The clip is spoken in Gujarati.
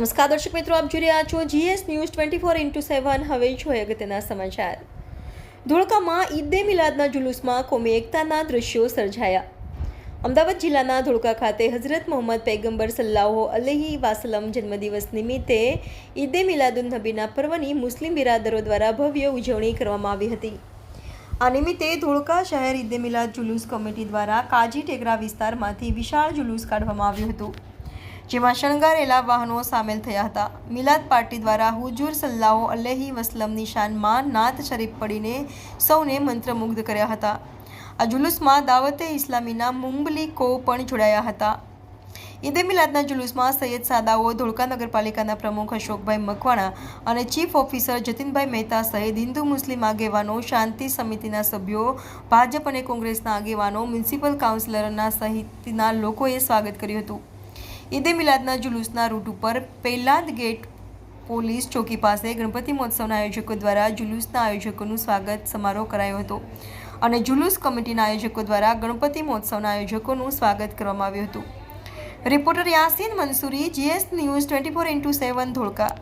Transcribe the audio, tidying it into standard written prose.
નમસ્કાર દર્શક મિત્રો, આપ જોઈ રહ્યા છો GS ન્યૂઝ 24x7. હવે જોઈએ અગત્યના સમાચાર. ધોળકામાં ઈદે મિલાદના જુલુસમાં કોમી એકતાના દ્રશ્યો સર્જાયા. અમદાવાદ જિલ્લાના ધોળકા ખાતે હઝરત મોહમ્મદ પૈગંબર સલ્લાહુ અલૈહિ વસલ્લમ જન્મદિવસ નિમિત્તે ઈદે મિલાદુન નબીના પર્વની મુસ્લિમ બિરાદરો દ્વારા ભવ્ય ઉજવણી કરવામાં આવી હતી. આ નિમિત્તે ધોળકા શહેર ઈદે મિલાદ જુલુસ કમિટી દ્વારા કાજી ટેકરા વિસ્તારમાંથી વિશાળ જુલુસ કાઢવામાં આવ્યું હતું, જેમાં શણગારેલા વાહનો સામેલ થયા હતા. મિલાદ પાર્ટી દ્વારા હુજુર સલ્લાહુ અલૈહિ વસલ્લમની શાનમાં નાત શરીફ પડીને સૌને મંત્રમુગ્ધ કર્યા હતા. આ જુલુસમાં દાવતે ઇસ્લામીના મુંબલિકો પણ જોડાયા હતા. ઈદે મિલાદના જુલુસમાં સૈયદ સાદાઓ, ધોળકા નગરપાલિકાના પ્રમુખ અશોકભાઈ મકવાણા અને ચીફ ઓફિસર જતીનભાઈ મહેતા સહિત હિન્દુ મુસ્લિમ આગેવાનો, શાંતિ સમિતિના સભ્યો, ભાજપ અને કોંગ્રેસના આગેવાનો, મ્યુનિસિપલ કાઉન્સિલરના સહિતના લોકોએ સ્વાગત કર્યું હતું. ઈદે મિલાદના જુલુસના રૂટ ઉપર પેલાદ ગેટ પોલીસ ચોકી પાસે ગણપતિ મહોત્સવના આયોજકો દ્વારા જુલુસના આયોજકોનું સ્વાગત સમારોહ કરાયો હતો અને જુલુસ કમિટીના આયોજકો દ્વારા ગણપતિ મહોત્સવના આયોજકોનું સ્વાગત કરવામાં આવ્યું હતું. Reporter Yasin Mansuri, GS news 24x7 Dholka.